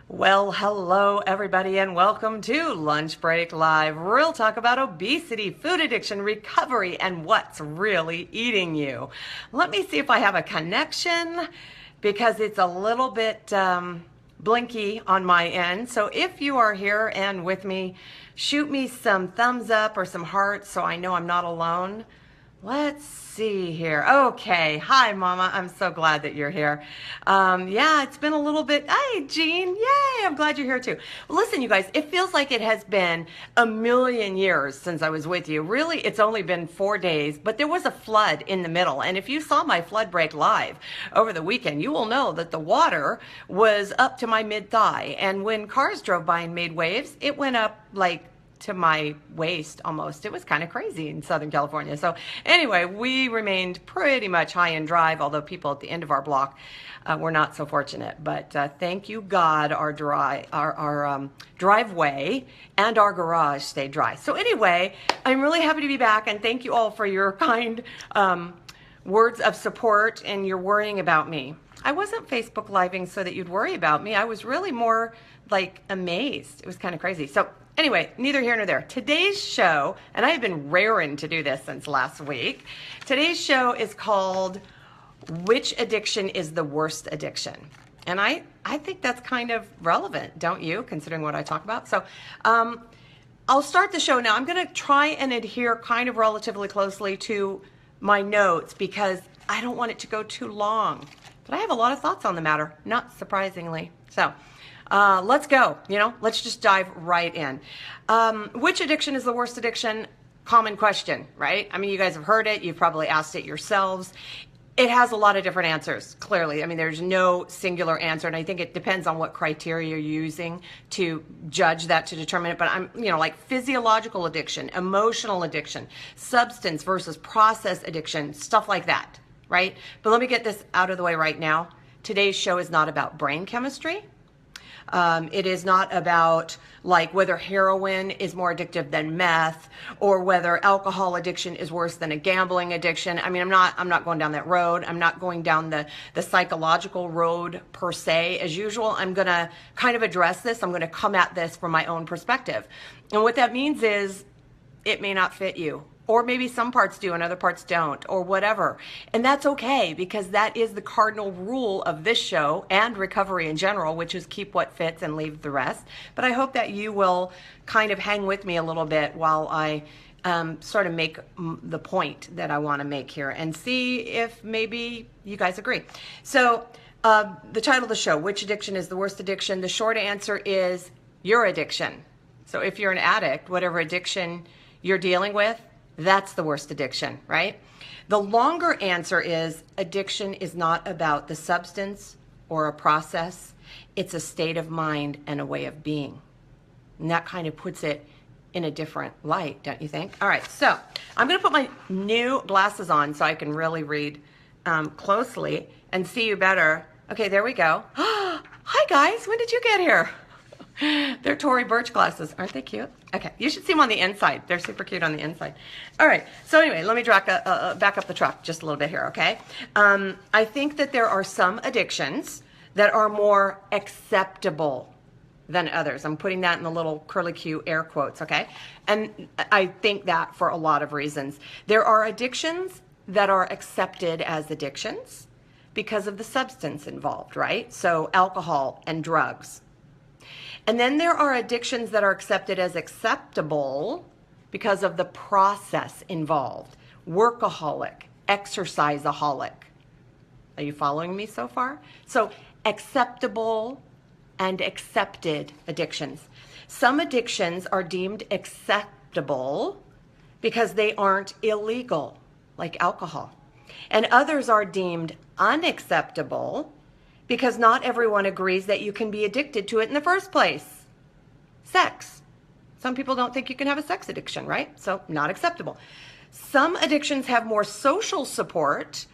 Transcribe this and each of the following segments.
Well, hello everybody and welcome to Lunch Break Live. Real talk about obesity, food addiction, recovery, and what's really eating you. Let me see if I have a connection because it's a little bit blinky on my end. So if you are here and with me, shoot me some thumbs up or some hearts so I know I'm not alone. Let's see here. Okay. Hi, Mama. I'm so glad that you're here. Yeah, it's been a little bit. Hey, Jean. Yay. I'm glad you're here too. Well, listen, you guys, it feels like it has been a million years since I was with you. Really, it's only been 4 days, but there was a flood in the middle. And if you saw my flood break live over the weekend, you will know that the water was up to my mid-thigh. And when cars drove by and made waves, it went up like to my waist almost. It was kind of crazy in Southern California. So anyway, we remained pretty much high and dry, although people at the end of our block were not so fortunate. But thank you God, our driveway and our garage stayed dry. So anyway, I'm really happy to be back, and thank you all for your kind words of support and your worrying about me. I wasn't Facebook living so that you'd worry about me. I was really more like amazed. It was kind of crazy. So anyway, neither here nor there. Today's show, and I have been raring to do this since last week. Today's show is called Which Addiction is the Worst Addiction? And I think that's kind of relevant, don't you, considering what I talk about? So I'll start the show now. I'm going to try and adhere kind of relatively closely to my notes because I don't want it to go too long. But I have a lot of thoughts on the matter, not surprisingly. So let's go. Let's just dive right in. Which addiction is the worst addiction? Common question, right? I mean, you guys have heard it. You've probably asked it yourselves. It has a lot of different answers, clearly. I mean, there's no singular answer, and I think it depends on what criteria you're using to judge that, to determine it. But I'm, like physiological addiction, emotional addiction, substance versus process addiction, stuff like that, right? But let me get this out of the way right now. Today's show is not about brain chemistry. It is not about like whether heroin is more addictive than meth or whether alcohol addiction is worse than a gambling addiction. I mean, I'm not going down that road. I'm not going down the psychological road per se. As usual, I'm going to kind of address this. I'm going to come at this from my own perspective. And what that means is it may not fit you. Or maybe some parts do and other parts don't, or whatever. And that's okay, because that is the cardinal rule of this show and recovery in general, which is keep what fits and leave the rest. But I hope that you will kind of hang with me a little bit while I sort of make the point that I want to make here and see if maybe you guys agree. So the title of the show, Which Addiction is the Worst Addiction? The short answer is your addiction. So if you're an addict, whatever addiction you're dealing with, that's the worst addiction, right? The longer answer is addiction is not about the substance or a process. It's a state of mind and a way of being. And that kind of puts it in a different light, don't you think? All right, so I'm going to put my new glasses on so I can really read closely and see you better. Okay, there we go. Hi, guys. When did you get here? They're Tory Burch glasses. Aren't they cute? Okay, you should see them on the inside. They're super cute on the inside. All right, so anyway, let me back up the truck just a little bit here, okay? I think that there are some addictions that are more acceptable than others. I'm putting that in the little curly Q air quotes, okay? And I think that for a lot of reasons. There are addictions that are accepted as addictions because of the substance involved, right? So alcohol and drugs. And then there are addictions that are accepted as acceptable because of the process involved. Workaholic, exerciseaholic. Are you following me so far? So acceptable and accepted addictions. Some addictions are deemed acceptable because they aren't illegal, like alcohol. And others are deemed unacceptable because not everyone agrees that you can be addicted to it in the first place. Sex. Some people don't think you can have a sex addiction, right? So not acceptable. Some addictions have more social support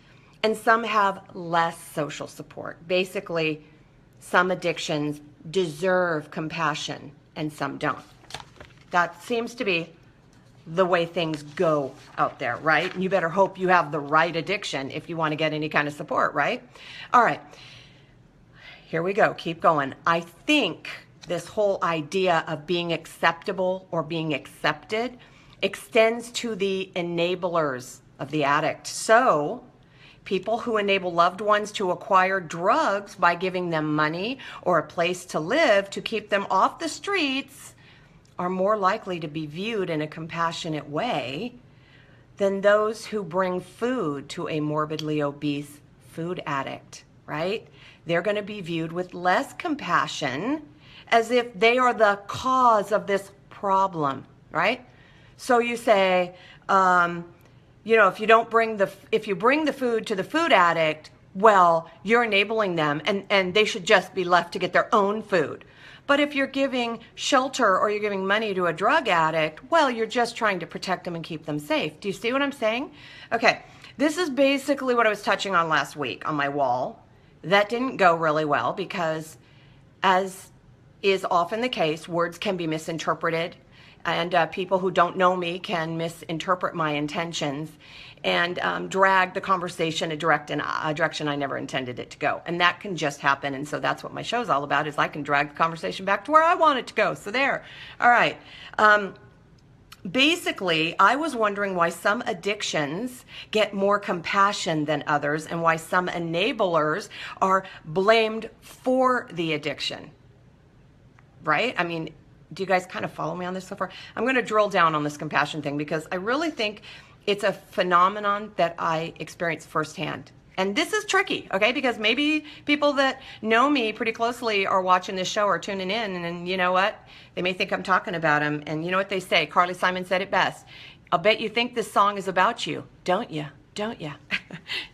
and some have less social support. Basically, some addictions deserve compassion and some don't. That seems to be the way things go out there, right? You better hope you have the right addiction if you want to get any kind of support, right? All right. Here we go. Keep going. I think this whole idea of being acceptable or being accepted extends to the enablers of the addict. So, people who enable loved ones to acquire drugs by giving them money or a place to live to keep them off the streets are more likely to be viewed in a compassionate way than those who bring food to a morbidly obese food addict, right? They're going to be viewed with less compassion, as if they are the cause of this problem, right? So you say, if you bring the food to the food addict, well, you're enabling them, and they should just be left to get their own food. But if you're giving shelter or you're giving money to a drug addict, well, you're just trying to protect them and keep them safe. Do you see what I'm saying? Okay, this is basically what I was touching on last week on my wall. That didn't go really well because, as is often the case, words can be misinterpreted, and people who don't know me can misinterpret my intentions and drag the conversation a direction I never intended it to go. And that can just happen, and so that's what my show's all about, is I can drag the conversation back to where I want it to go. So there. All right. Basically, I was wondering why some addictions get more compassion than others and why some enablers are blamed for the addiction. Right? I mean, do you guys kind of follow me on this so far? I'm going to drill down on this compassion thing because I really think it's a phenomenon that I experienced firsthand. And this is tricky, okay? Because maybe people that know me pretty closely are watching this show or tuning in, and you know what? They may think I'm talking about them. And you know what they say? Carly Simon said it best. I'll bet you think this song is about you, don't you? Don't you?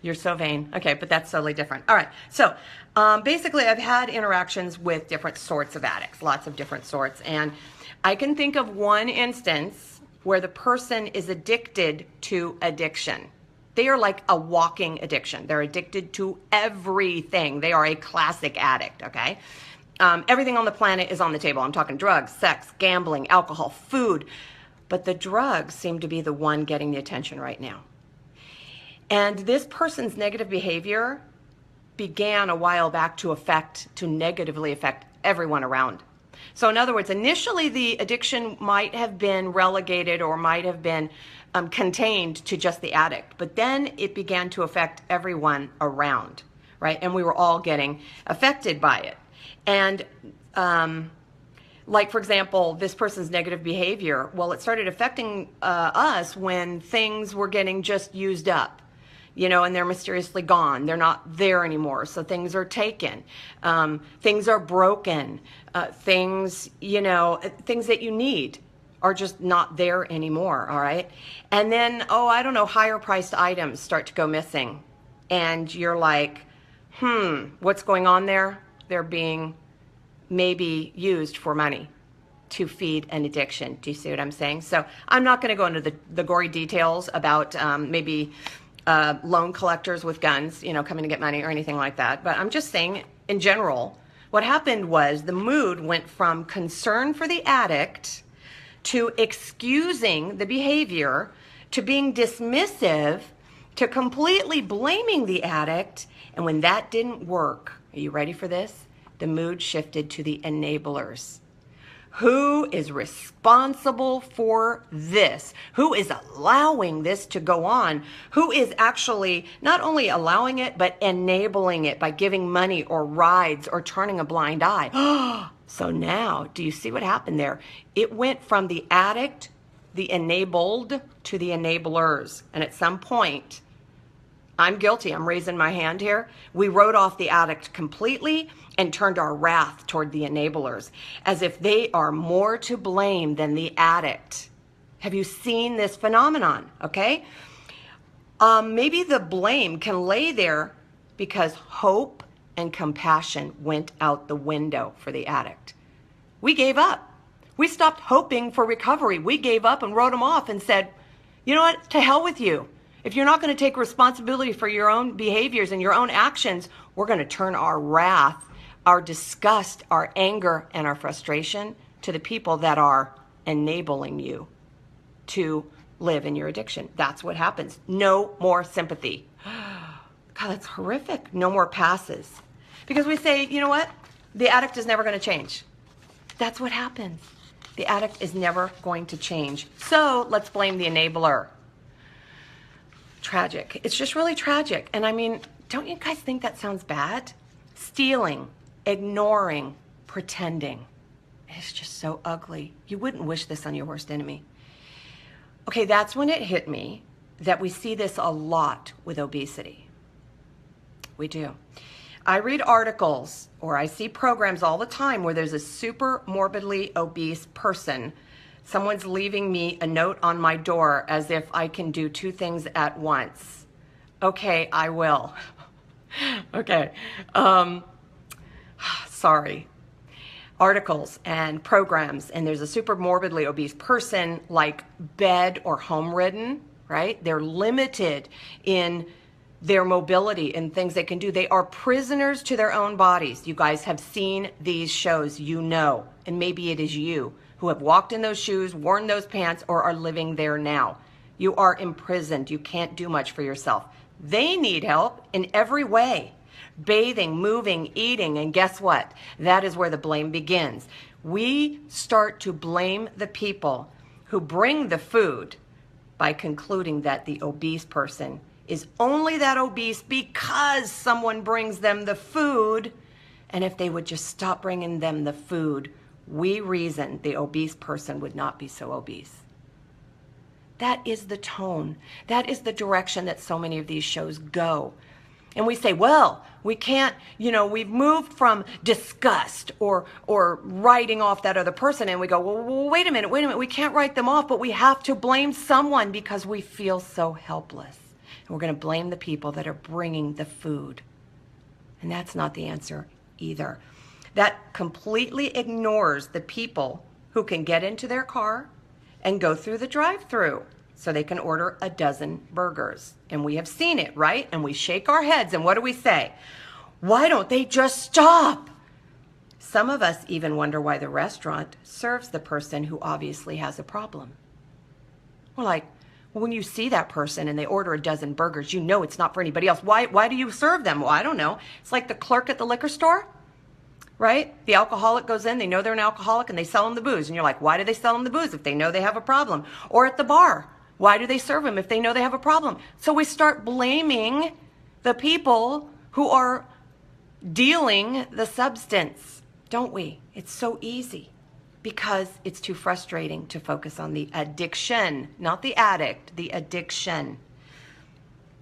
You're so vain. Okay, but that's totally different. All right, so basically I've had interactions with different sorts of addicts, lots of different sorts. And I can think of one instance where the person is addicted to addiction. They are like a walking addiction. They're addicted to everything. They are a classic addict, okay? Everything on the planet is on the table. I'm talking drugs, sex, gambling, alcohol, food. But the drugs seem to be the one getting the attention right now. And this person's negative behavior began a while back to negatively affect everyone around. So in other words, initially the addiction might have been relegated or might have been contained to just the addict, but then it began to affect everyone around, right? And we were all getting affected by it. And like, for example, this person's negative behavior, well, it started affecting us when things were getting just used up. And they're mysteriously gone. They're not there anymore. So things are taken. Things are broken. Things that you need are just not there anymore, all right? And then, higher priced items start to go missing. And you're like, what's going on there? They're being maybe used for money to feed an addiction. Do you see what I'm saying? So I'm not going to go into the gory details about maybe loan collectors with guns, coming to get money or anything like that. But I'm just saying, in general, what happened was the mood went from concern for the addict to excusing the behavior to being dismissive to completely blaming the addict. And when that didn't work, are you ready for this? The mood shifted to the enablers. Who is responsible for this? Who is allowing this to go on? Who is actually not only allowing it, but enabling it by giving money or rides or turning a blind eye? So now, do you see what happened there? It went from the addict, the enabled, to the enablers. And at some point, I'm guilty. I'm raising my hand here. We wrote off the addict completely and turned our wrath toward the enablers, as if they are more to blame than the addict. Have you seen this phenomenon? Okay. Maybe the blame can lay there because hope and compassion went out the window for the addict. We gave up. We stopped hoping for recovery. We gave up and wrote them off and said, you know what? To hell with you. If you're not going to take responsibility for your own behaviors and your own actions, we're going to turn our wrath, our disgust, our anger, and our frustration to the people that are enabling you to live in your addiction. That's what happens. No more sympathy. God, that's horrific. No more passes. Because we say, you know what? The addict is never going to change. That's what happens. The addict is never going to change. So let's blame the enabler. Tragic. It's just really tragic. And I mean, don't you guys think that sounds bad? Stealing, ignoring, pretending. It's just so ugly. You wouldn't wish this on your worst enemy. Okay, that's when it hit me that we see this a lot with obesity. We do. I read articles or I see programs all the time where there's a super morbidly obese person. Someone's leaving me a note on my door as if I can do two things at once. Okay, I will. Okay. Sorry. Articles and programs, and there's a super morbidly obese person like bed or home ridden, right? They're limited in their mobility and things they can do. They are prisoners to their own bodies. You guys have seen these shows, you know, and maybe it is you who have walked in those shoes, worn those pants, or are living there now. You are imprisoned. You can't do much for yourself. They need help in every way. Bathing, moving, eating, and guess what? That is where the blame begins. We start to blame the people who bring the food by concluding that the obese person is only that obese because someone brings them the food. And if they would just stop bringing them the food, we reason the obese person would not be so obese. That is the tone. That is the direction that so many of these shows go. And we say, well, we can't, you know, we've moved from disgust or writing off that other person. And we go, well, wait a minute. We can't write them off, but we have to blame someone because we feel so helpless. And we're going to blame the people that are bringing the food. And that's not the answer either. That completely ignores the people who can get into their car and go through the drive-thru so they can order a dozen burgers. And we have seen it, right? And we shake our heads, and what do we say? Why don't they just stop? Some of us even wonder why the restaurant serves the person who obviously has a problem. We're like, well, when you see that person and they order a dozen burgers, you know it's not for anybody else. Why do you serve them? Well, I don't know. It's like the clerk at the liquor store, right? The alcoholic goes in, they know they're an alcoholic, and they sell them the booze. And you're like, why do they sell them the booze if they know they have a problem? Or at the bar, why do they serve them if they know they have a problem? So we start blaming the people who are dealing the substance, don't we? It's so easy because it's too frustrating to focus on the addiction, not the addict, the addiction.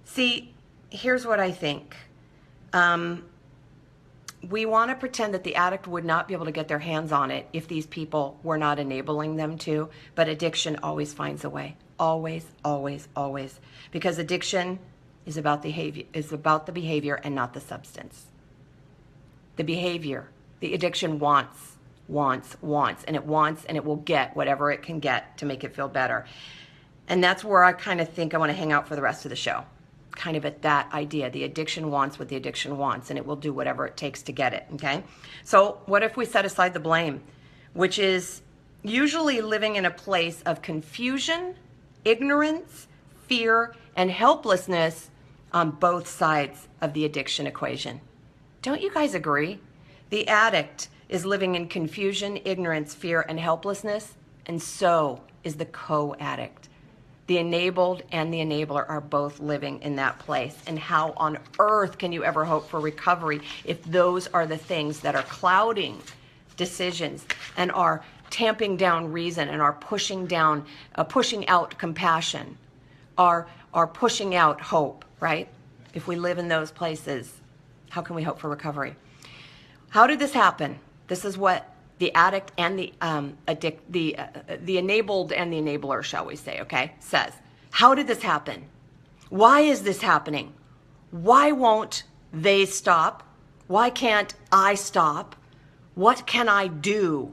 See, here's what I think. We want to pretend that the addict would not be able to get their hands on it if these people were not enabling them to, but addiction always finds a way. Always, always, always. Because addiction is about the behavior and not the substance. The behavior, the addiction wants, and it will get whatever it can get to make it feel better. And that's where I kind of think I want to hang out for the rest of the show. Kind of at that idea. The addiction wants what the addiction wants, and it will do whatever it takes to get it, okay? So what if we set aside the blame, which is usually living in a place of confusion, ignorance, fear, and helplessness on both sides of the addiction equation. Don't you guys agree? The addict is living in confusion, ignorance, fear, and helplessness, and so is the co-addict. The enabled and the enabler are both living in that place. And how on earth can you ever hope for recovery if those are the things that are clouding decisions and are tamping down reason and are pushing out compassion, are pushing out hope, right? If we live in those places, how can we hope for recovery? How did this happen? This is what the addict and the enabled and the enabler, shall we say, okay, says. How did this happen? Why is this happening? Why won't they stop? Why can't I stop? What can I do?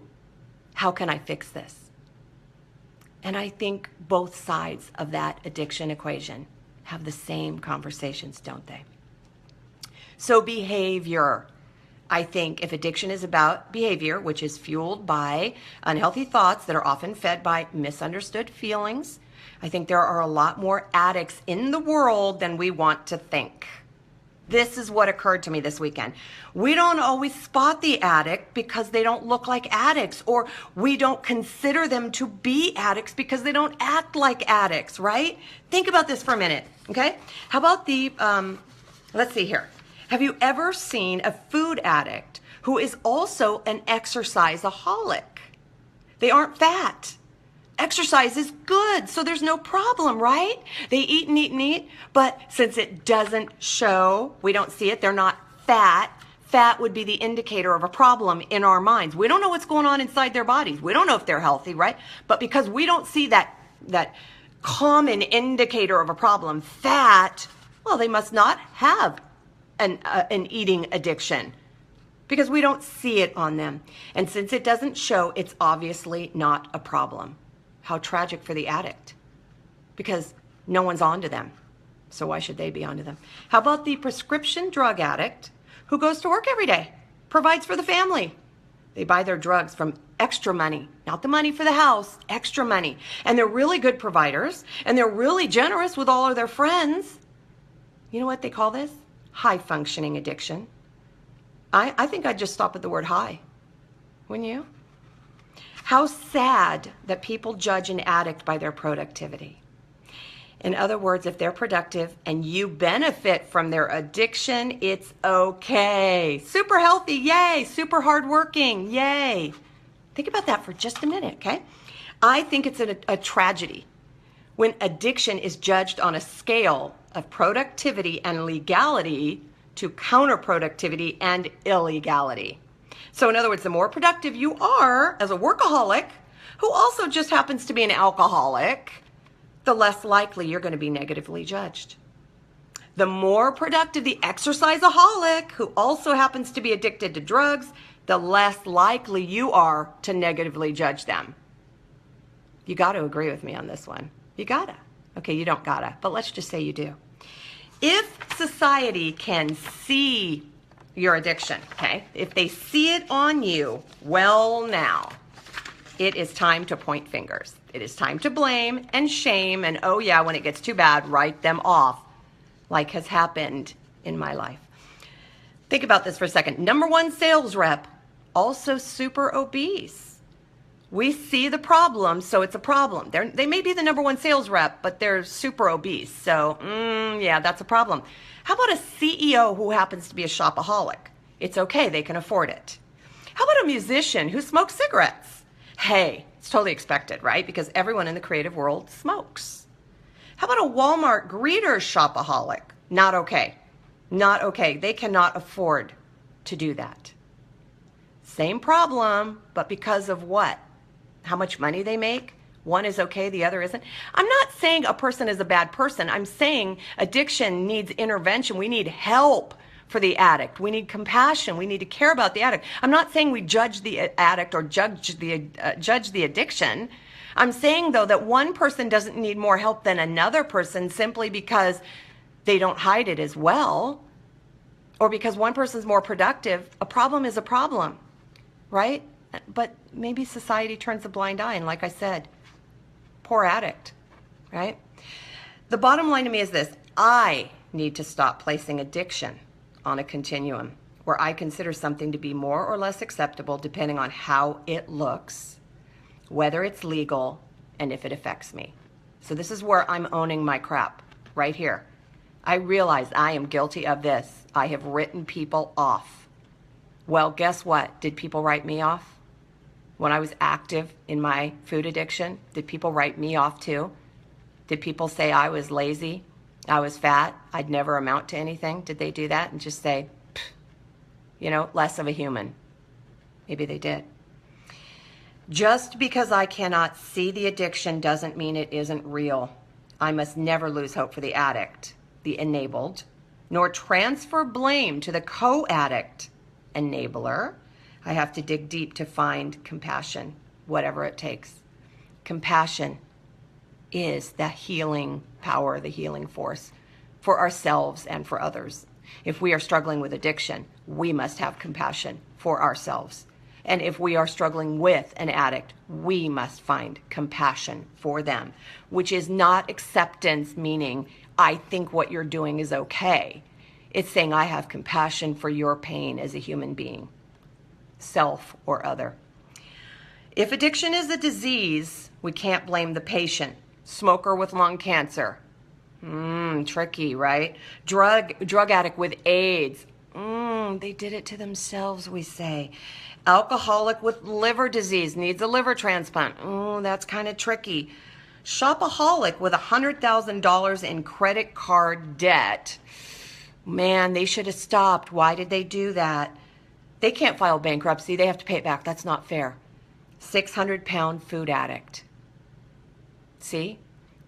How can I fix this? And I think both sides of that addiction equation have the same conversations, don't they? So behavior. I think if addiction is about behavior, which is fueled by unhealthy thoughts that are often fed by misunderstood feelings, I think there are a lot more addicts in the world than we want to think. This is what occurred to me this weekend. We don't always spot the addict because they don't look like addicts, or we don't consider them to be addicts because they don't act like addicts, right? Think about this for a minute, okay? How about let's see here. Have you ever seen a food addict who is also an exercise-aholic? They aren't fat. Exercise is good, so there's no problem, right? They eat and eat and eat, but since it doesn't show, we don't see it, they're not fat. Fat would be the indicator of a problem in our minds. We don't know what's going on inside their bodies. We don't know if they're healthy, right? But because we don't see that common indicator of a problem, fat, well, they must not have an eating addiction, because we don't see it on them. And since it doesn't show, it's obviously not a problem. How tragic for the addict, because no one's onto them. So why should they be onto them? How about the prescription drug addict who goes to work every day, provides for the family? They buy their drugs from extra money, not the money for the house, extra money. And they're really good providers, and they're really generous with all of their friends. You know what they call this? High functioning addiction. I think I'd just stop at the word high. Wouldn't you? How sad that people judge an addict by their productivity. In other words, if they're productive and you benefit from their addiction, it's okay. Super healthy, yay. Super hardworking, yay. Think about that for just a minute, okay? I think it's a tragedy when addiction is judged on a scale of productivity and legality to counterproductivity and illegality. So in other words, the more productive you are as a workaholic, who also just happens to be an alcoholic, the less likely you're going to be negatively judged. The more productive the exerciseaholic, who also happens to be addicted to drugs, the less likely you are to negatively judge them. You got to agree with me on this one. You gotta. Okay, you don't gotta, but let's just say you do. If society can see your addiction, okay, if they see it on you, well now, it is time to point fingers. It is time to blame and shame, and oh yeah, when it gets too bad, write them off, like has happened in my life. Think about this for a second. Number one sales rep, also super obese. We see the problem, so it's a problem. They may be the number one sales rep, but they're super obese. So, yeah, that's a problem. How about a CEO who happens to be a shopaholic? It's okay, they can afford it. How about a musician who smokes cigarettes? Hey, it's totally expected, right? Because everyone in the creative world smokes. How about a Walmart greeter shopaholic? Not okay. Not okay. They cannot afford to do that. Same problem, but because of what? How much money they make? One is okay, the other isn't. I'm not saying a person is a bad person. I'm saying addiction needs intervention. We need help for the addict. We need compassion. We need to care about the addict. I'm not saying we judge the addict or judge the addiction. I'm saying, though, that one person doesn't need more help than another person simply because they don't hide it as well, or because one person's more productive. A problem is a problem, right? But maybe society turns a blind eye, and like I said, poor addict, right? The bottom line to me is this: I need to stop placing addiction on a continuum where I consider something to be more or less acceptable depending on how it looks, whether it's legal, and if it affects me. So this is where I'm owning my crap, right here. I realize I am guilty of this. I have written people off. Well, guess what? Did people write me off? When I was active in my food addiction, did people write me off too? Did people say I was lazy, I was fat, I'd never amount to anything? Did they do that and just say, you know, less of a human? Maybe they did. Just because I cannot see the addiction doesn't mean it isn't real. I must never lose hope for the addict, the enabled, nor transfer blame to the co-addict, enabler. I have to dig deep to find compassion, whatever it takes. Compassion is the healing power, the healing force for ourselves and for others. If we are struggling with addiction, we must have compassion for ourselves. And if we are struggling with an addict, we must find compassion for them, which is not acceptance, meaning I think what you're doing is okay. It's saying, I have compassion for your pain as a human being, self or other. If addiction is a disease, we can't blame the patient. Smoker with lung cancer. Tricky, right? Drug addict with AIDS. They did it to themselves, we say. Alcoholic with liver disease, needs a liver transplant. That's kind of tricky. Shopaholic with $100,000 in credit card debt. Man, they should have stopped. Why did they do that? They can't file bankruptcy. They have to pay it back. That's not fair. 600-pound food addict. See?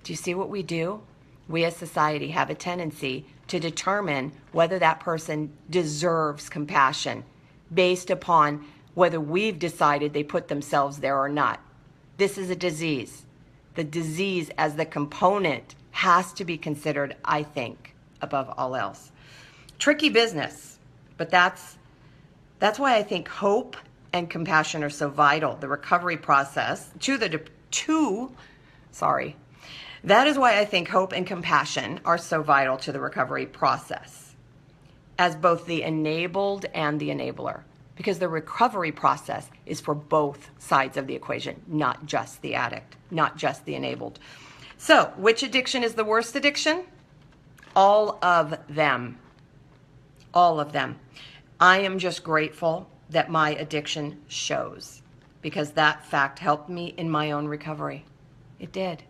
Do you see what we do? We as society have a tendency to determine whether that person deserves compassion based upon whether we've decided they put themselves there or not. This is a disease. The disease as the component has to be considered, I think, above all else. Tricky business, but that's why I think hope and compassion are so vital. The recovery process that is why I think hope and compassion are so vital to the recovery process as both the enabled and the enabler, because the recovery process is for both sides of the equation, not just the addict, not just the enabled. So, which addiction is the worst addiction? All of them. All of them. I am just grateful that my addiction shows, because that fact helped me in my own recovery. It did.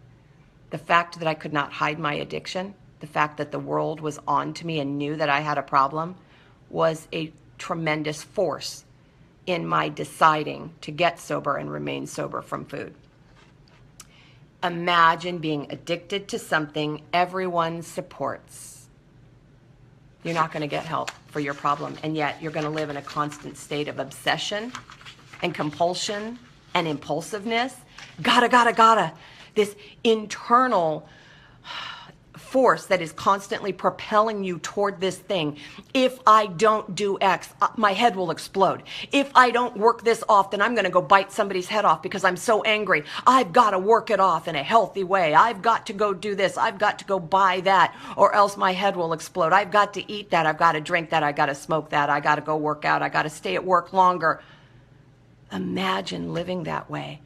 The fact that I could not hide my addiction, the fact that the world was on to me and knew that I had a problem, was a tremendous force in my deciding to get sober and remain sober from food. Imagine being addicted to something everyone supports. You're not going to get help for your problem, and yet you're going to live in a constant state of obsession and compulsion and impulsiveness. Gotta. This internal force that is constantly propelling you toward this thing. If I don't do X, my head will explode. If I don't work this off, then I'm going to go bite somebody's head off because I'm so angry. I've got to work it off in a healthy way. I've got to go do this. I've got to go buy that, or else my head will explode. I've got to eat that. I've got to drink that. I've got to smoke that. I got to go work out. I got to stay at work longer. Imagine living that way.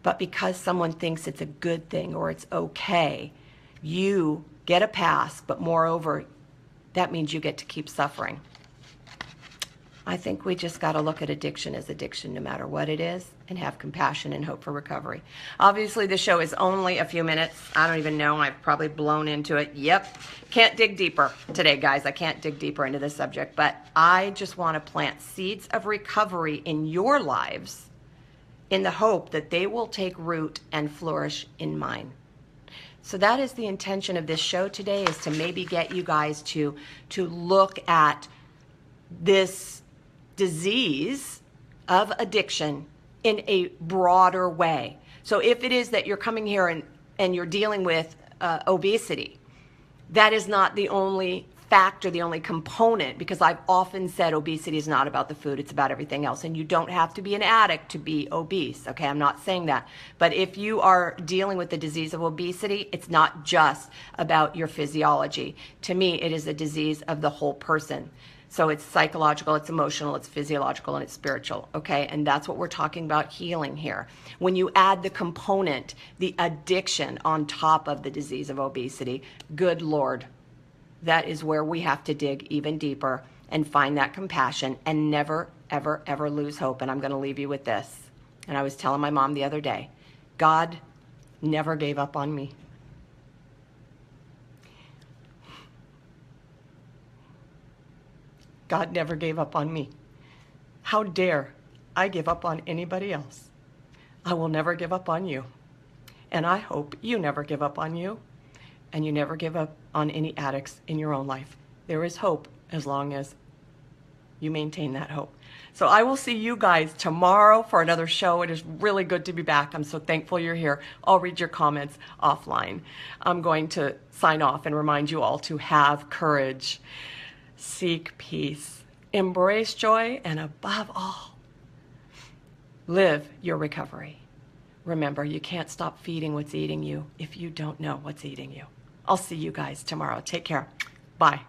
But because someone thinks it's a good thing or it's okay, you get a pass, but moreover, that means you get to keep suffering. I think we just got to look at addiction as addiction no matter what it is, and have compassion and hope for recovery. Obviously, the show is only a few minutes. I don't even know. I've probably blown into it. Yep. Can't dig deeper today, guys. I can't dig deeper into this subject, but I just want to plant seeds of recovery in your lives in the hope that they will take root and flourish in mine. So that is the intention of this show today, is to maybe get you guys to look at this disease of addiction in a broader way. So if it is that you're coming here and you're dealing with obesity, that is not the only factor, the only component, because I've often said obesity is not about the food, it's about everything else. And you don't have to be an addict to be obese, okay? I'm not saying that. But if you are dealing with the disease of obesity, it's not just about your physiology. To me, it is a disease of the whole person. So it's psychological, it's emotional, it's physiological, and it's spiritual, okay? And that's what we're talking about healing here. When you add the component, the addiction on top of the disease of obesity, good Lord, that is where we have to dig even deeper and find that compassion and never, ever, ever lose hope. And I'm going to leave you with this. And I was telling my mom the other day, God never gave up on me. God never gave up on me. How dare I give up on anybody else? I will never give up on you. And I hope you never give up on you. And you never give up on any addicts in your own life. There is hope as long as you maintain that hope. So I will see you guys tomorrow for another show. It is really good to be back. I'm so thankful you're here. I'll read your comments offline. I'm going to sign off and remind you all to have courage, seek peace, embrace joy, and above all, live your recovery. Remember, you can't stop feeding what's eating you if you don't know what's eating you. I'll see you guys tomorrow. Take care. Bye.